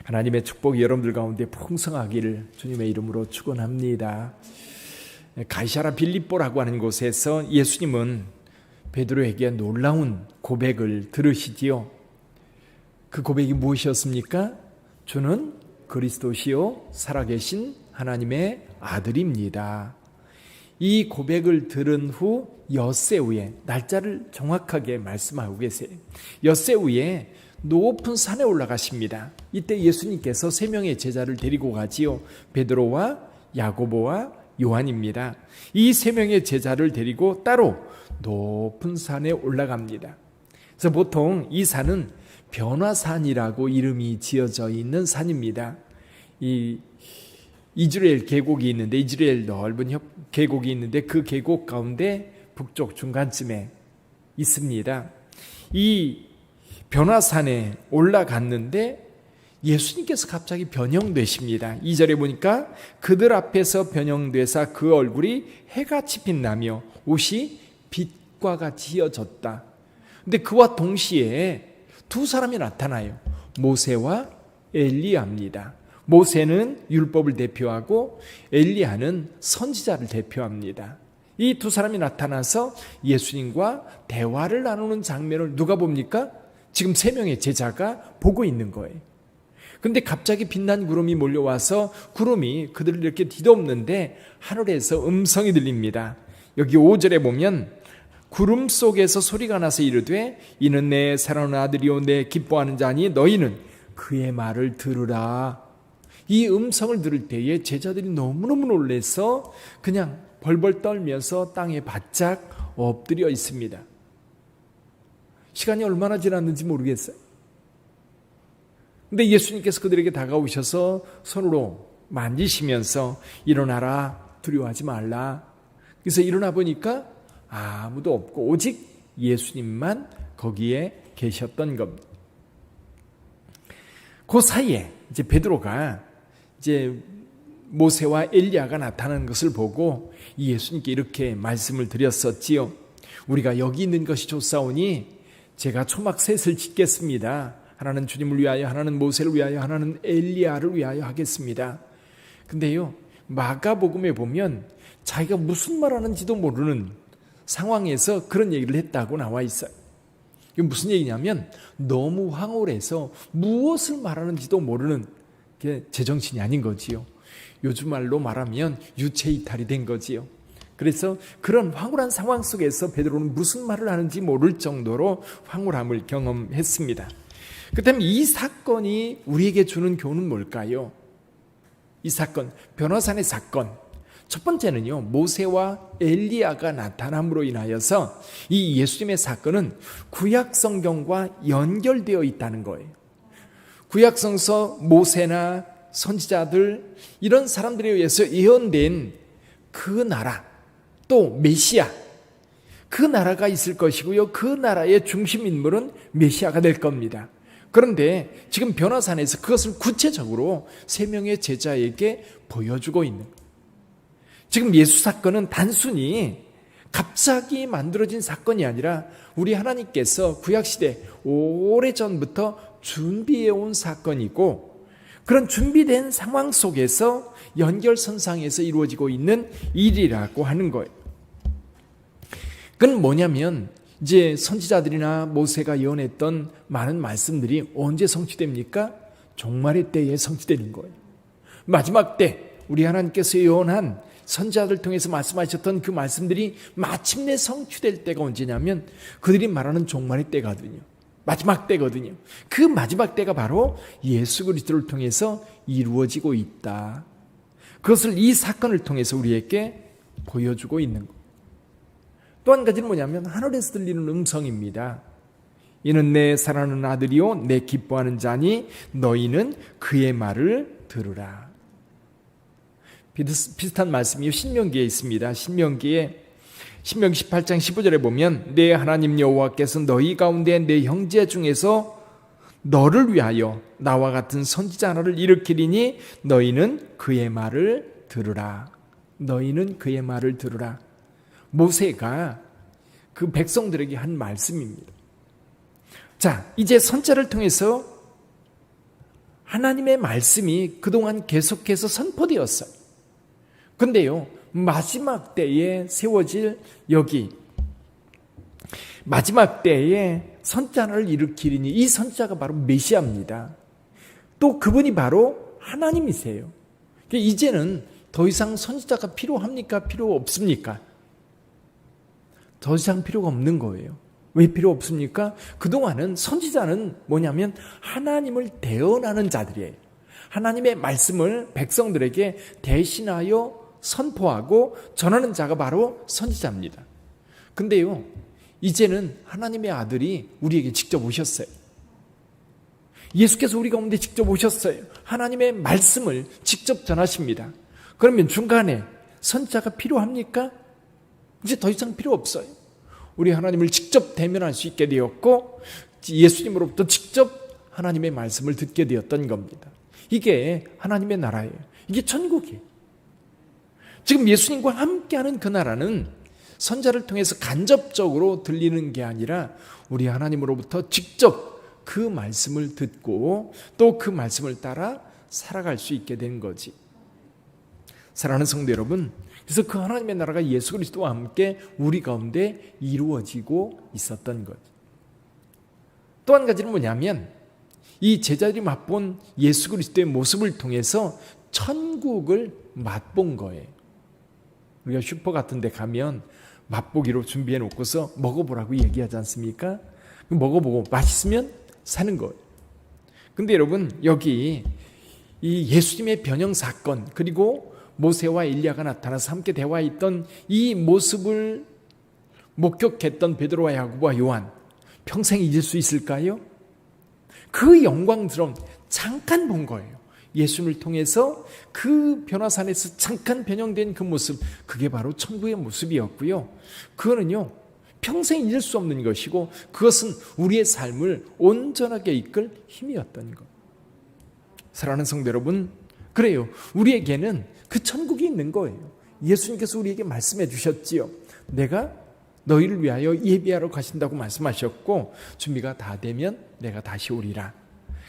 하나님의 축복이 여러분들 가운데 풍성하기를 주님의 이름으로 축원합니다. 가이사랴 빌립보라고 하는 곳에서 예수님은 베드로에게 놀라운 고백을 들으시지요. 그 고백이 무엇이었습니까? 주는 그리스도시요 살아계신 하나님의 아들입니다. 이 고백을 들은 후 엿새 후에, 날짜를 정확하게 말씀하고 계세요. 엿새 후에 높은 산에 올라가십니다. 이때 예수님께서 세 명의 제자를 데리고 가지요. 베드로와 야고보와 요한입니다. 이 세 명의 제자를 데리고 따로 높은 산에 올라갑니다. 그래서 보통 이 산은 변화산이라고 이름이 지어져 있는 산입니다. 이 이즈라엘 계곡이 있는데, 이즈라엘 넓은 계곡이 있는데 그 계곡 가운데 북쪽 중간쯤에 있습니다. 이 변화산에 올라갔는데 예수님께서 갑자기 변형되십니다. 2절에 보니까 그들 앞에서 변형되사 그 얼굴이 해같이 빛나며 옷이 빛과 같이 휘어졌다. 근데 그와 동시에 두 사람이 나타나요. 모세와 엘리야입니다. 모세는 율법을 대표하고 엘리야는 선지자를 대표합니다. 이 두 사람이 나타나서 예수님과 대화를 나누는 장면을 누가 봅니까? 지금 세 명의 제자가 보고 있는 거예요. 그런데 갑자기 빛난 구름이 몰려와서 구름이 그들을 이렇게 뒤덮는데 하늘에서 음성이 들립니다. 여기 5절에 보면 구름 속에서 소리가 나서 이르되 이는 내 사랑하는 아들이요 내 기뻐하는 자니 너희는 그의 말을 들으라. 이 음성을 들을 때에 제자들이 너무너무 놀라서 그냥 벌벌 떨면서 땅에 바짝 엎드려 있습니다. 시간이 얼마나 지났는지 모르겠어요. 근데 예수님께서 그들에게 다가오셔서 손으로 만지시면서 일어나라, 두려워하지 말라. 그래서 일어나 보니까 아무도 없고 오직 예수님만 거기에 계셨던 겁니다. 그 사이에 이제 베드로가 이제 모세와 엘리야가 나타나는 것을 보고 예수님께 이렇게 말씀을 드렸었지요. 우리가 여기 있는 것이 좋사오니 제가 초막셋을 짓겠습니다. 하나는 주님을 위하여, 하나는 모세를 위하여, 하나는 엘리야를 위하여 하겠습니다. 근데요, 마가복음에 보면 자기가 무슨 말하는지도 모르는 상황에서 그런 얘기를 했다고 나와 있어요. 이게 무슨 얘기냐면 너무 황홀해서 무엇을 말하는지도 모르는 게 제정신이 아닌 거지요. 요즘 말로 말하면 유체이탈이 된 거지요. 그래서 그런 황홀한 상황 속에서 베드로는 무슨 말을 하는지 모를 정도로 황홀함을 경험했습니다. 그렇다면 이 사건이 우리에게 주는 교훈은 뭘까요? 이 사건, 변화산의 사건. 첫 번째는요, 모세와 엘리야가 나타남으로 인하여서 이 예수님의 사건은 구약 성경과 연결되어 있다는 거예요. 구약 성서 모세나 선지자들 이런 사람들에 의해서 예언된 그 나라, 또 메시아, 그 나라가 있을 것이고요. 그 나라의 중심 인물은 메시아가 될 겁니다. 그런데 지금 변화산에서 그것을 구체적으로 세 명의 제자에게 보여주고 있는 거예요. 지금 예수 사건은 단순히 갑자기 만들어진 사건이 아니라 우리 하나님께서 구약시대 오래전부터 준비해온 사건이고, 그런 준비된 상황 속에서 연결선상에서 이루어지고 있는 일이라고 하는 거예요. 그건 뭐냐면 이제 선지자들이나 모세가 예언했던 많은 말씀들이 언제 성취됩니까? 종말의 때에 성취되는 거예요. 마지막 때 우리 하나님께서 예언한 선지자들 통해서 말씀하셨던 그 말씀들이 마침내 성취될 때가 언제냐면 그들이 말하는 종말의 때거든요. 마지막 때거든요. 그 마지막 때가 바로 예수 그리스도를 통해서 이루어지고 있다. 그것을 이 사건을 통해서 우리에게 보여주고 있는 것. 또 한 가지는 뭐냐면 하늘에서 들리는 음성입니다. 이는 내 사랑하는 아들이요 내 기뻐하는 자니 너희는 그의 말을 들으라. 비슷한 말씀이 신명기에 있습니다. 신명기 18장 15절에 보면 내 하나님 여호와께서 너희 가운데 내 형제 중에서 너를 위하여 나와 같은 선지자 하나를 일으키리니 너희는 그의 말을 들으라. 너희는 그의 말을 들으라. 모세가 그 백성들에게 한 말씀입니다. 자, 이제 선자를 통해서 하나님의 말씀이 그동안 계속해서 선포되었어요. 근데요, 마지막 때에 세워질 여기 마지막 때에 선자를 일으키리니, 이 선자가 바로 메시아입니다. 또 그분이 바로 하나님이세요. 이제는 더 이상 선지자가 필요합니까? 필요 없습니까? 더 이상 필요가 없는 거예요. 왜 필요 없습니까? 그동안은 선지자는 뭐냐면 하나님을 대언하는 자들이에요. 하나님의 말씀을 백성들에게 대신하여 선포하고 전하는 자가 바로 선지자입니다. 근데요, 이제는 하나님의 아들이 우리에게 직접 오셨어요. 예수께서 우리 가운데 직접 오셨어요. 하나님의 말씀을 직접 전하십니다. 그러면 중간에 선지자가 필요합니까? 이제 더 이상 필요 없어요. 우리 하나님을 직접 대면할 수 있게 되었고, 예수님으로부터 직접 하나님의 말씀을 듣게 되었던 겁니다. 이게 하나님의 나라예요. 이게 천국이에요. 지금 예수님과 함께하는 그 나라는 선자를 통해서 간접적으로 들리는 게 아니라 우리 하나님으로부터 직접 그 말씀을 듣고 또 그 말씀을 따라 살아갈 수 있게 된 거지. 사랑하는 성도 여러분, 그래서 그 하나님의 나라가 예수 그리스도와 함께 우리 가운데 이루어지고 있었던 거지. 또 한 가지는 뭐냐면, 이 제자들이 맛본 예수 그리스도의 모습을 통해서 천국을 맛본 거예요. 우리가 슈퍼 같은 데 가면 맛보기로 준비해 놓고서 먹어보라고 얘기하지 않습니까? 먹어보고 맛있으면 사는 거예요. 근데 여러분, 여기 이 예수님의 변형 사건, 그리고 모세와 엘리야가 나타나서 함께 대화했던 이 모습을 목격했던 베드로와 야고보와 요한, 평생 잊을 수 있을까요? 그 영광스러운, 잠깐 본 거예요. 예수님을 통해서 그 변화산에서 잠깐 변형된 그 모습, 그게 바로 천국의 모습이었고요. 그거는요, 평생 잊을 수 없는 것이고, 그것은 우리의 삶을 온전하게 이끌 힘이었던 것. 사랑하는 성도 여러분, 그래요. 우리에게는 그 천국이 있는 거예요. 예수님께서 우리에게 말씀해 주셨지요. 내가 너희를 위하여 예비하러 가신다고 말씀하셨고, 준비가 다 되면 내가 다시 오리라.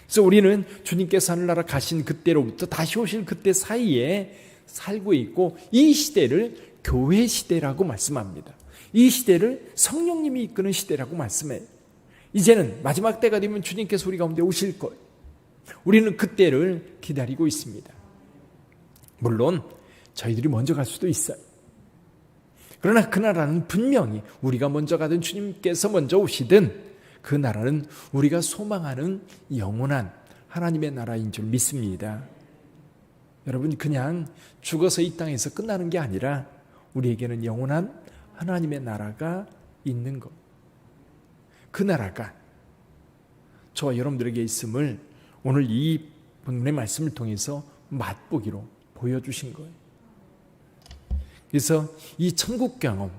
그래서 우리는 주님께서 하늘나라 가신 그때로부터 다시 오실 그때 사이에 살고 있고, 이 시대를 교회 시대라고 말씀합니다. 이 시대를 성령님이 이끄는 시대라고 말씀해요. 이제는 마지막 때가 되면 주님께서 우리 가운데 오실 거예요. 우리는 그때를 기다리고 있습니다. 물론 저희들이 먼저 갈 수도 있어요. 그러나 그 나라는 분명히 우리가 먼저 가든 주님께서 먼저 오시든 그 나라는 우리가 소망하는 영원한 하나님의 나라인 줄 믿습니다. 여러분, 그냥 죽어서 이 땅에서 끝나는 게 아니라 우리에게는 영원한 하나님의 나라가 있는 것. 그 나라가 저와 여러분들에게 있음을 오늘 이 본문의 말씀을 통해서 맛보기로 보여주신 거예요. 그래서 이 천국 경험,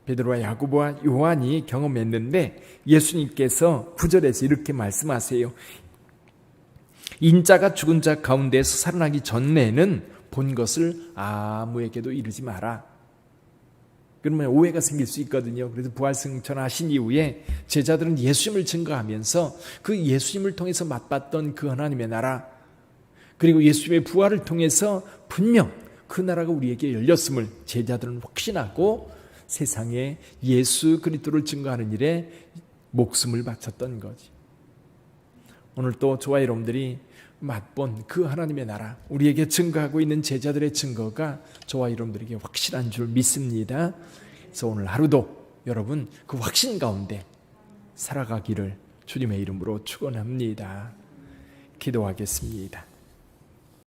베드로와 야고보와 요한이 경험했는데, 예수님께서 9절에서 이렇게 말씀하세요. 인자가 죽은 자 가운데서 살아나기 전에는 본 것을 아무에게도 이르지 마라. 그러면 오해가 생길 수 있거든요. 그래서 부활승천하신 이후에 제자들은 예수님을 증거하면서 그 예수님을 통해서 맛봤던 그 하나님의 나라, 그리고 예수님의 부활을 통해서 분명 그 나라가 우리에게 열렸음을 제자들은 확신하고 세상에 예수 그리스도를 증거하는 일에 목숨을 바쳤던 거지. 오늘 또 저와 여러분들이 맛본 그 하나님의 나라, 우리에게 증거하고 있는 제자들의 증거가 저와 여러분들에게 확실한 줄 믿습니다. 그래서 오늘 하루도 여러분 그 확신 가운데 살아가기를 주님의 이름으로 축원합니다. 기도하겠습니다.